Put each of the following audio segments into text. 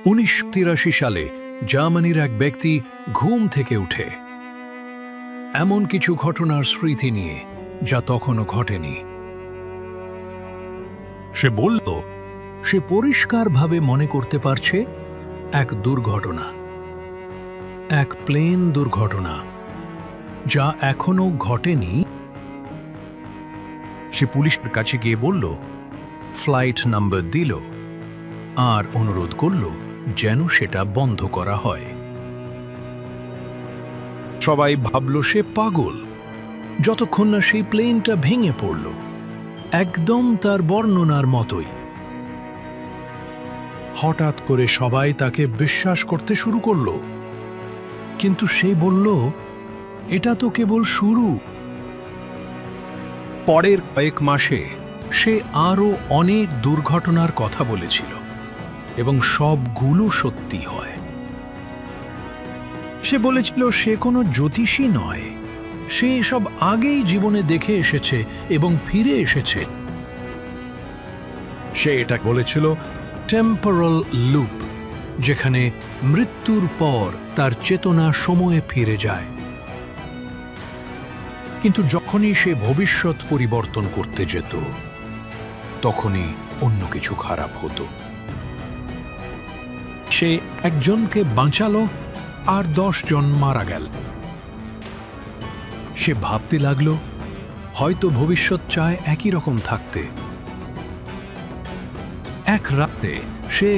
1983 সালে জার্মানির এক ব্যক্তি ঘুম থেকে উঠে এমন কিছু ঘটনার স্মৃতি নিয়ে যা তখনও ঘটেনি। সে বলল সে পরিষ্কারভাবে মনে করতে পারছে এক দুর্ঘটনা, এক প্লেন দুর্ঘটনা যা এখনো ঘটেনি। সে পুলিশের কাছে গিয়ে বলল, ফ্লাইট নাম্বার দিল আর অনুরোধ করল যেন সেটা বন্ধ করা হয়। সবাই ভাবল সে পাগল, যতক্ষণ না সেই প্লেনটা ভেঙে পড়ল, একদম তার বর্ণনার মতোই। হঠাৎ করে সবাই তাকে বিশ্বাস করতে শুরু করল, কিন্তু সে বলল এটা তো কেবল শুরু। পরের কয়েক মাসে সে আরও অনেক দুর্ঘটনার কথা বলেছিল এবং সবগুলো সত্যি হয়। সে বলেছিল সে কোনো জ্যোতিষী নয়, সে সব আগেই জীবনে দেখে এসেছে এবং ফিরে এসেছে। সে এটা বলেছিল টেম্পোরাল লুপ, যেখানে মৃত্যুর পর তার চেতনা সময়ে ফিরে যায়। কিন্তু যখনই সে ভবিষ্যৎ পরিবর্তন করতে যেত, তখনই অন্য কিছু খারাপ হতো। সে একজনকে বাঁচালো আর 10 জন মারা গেল। সে ভাবতে লাগলো হয়তো ভবিষ্যৎ চায় একই রকম থাকতে। এক রাতে সে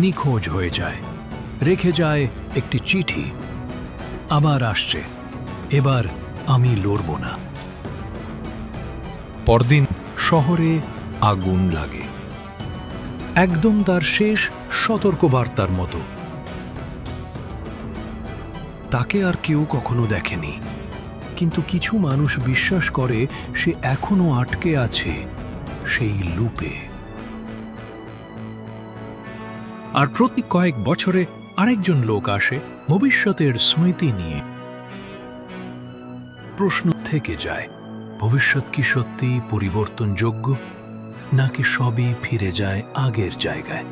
নিখোঁজ হয়ে যায়, রেখে যায় একটি চিঠি, আবার আসছে, এবার আমি লড়ব না। পরদিন শহরে আগুন লাগে, একদম তার শেষ সতর্কবার্তার মতো। তাকে আর কেউ কখনো দেখেনি, কিন্তু কিছু মানুষ বিশ্বাস করে সে এখনো আটকে আছে সেই লুপে। আর প্রতি কয়েক বছরে আরেকজন লোক আসে ভবিষ্যতের স্মৃতি নিয়ে। প্রশ্ন থেকে যায়, ভবিষ্যৎ কি সত্যি পরিবর্তনযোগ্য, নাকি সবই ফিরে যায় আগের জায়গায়?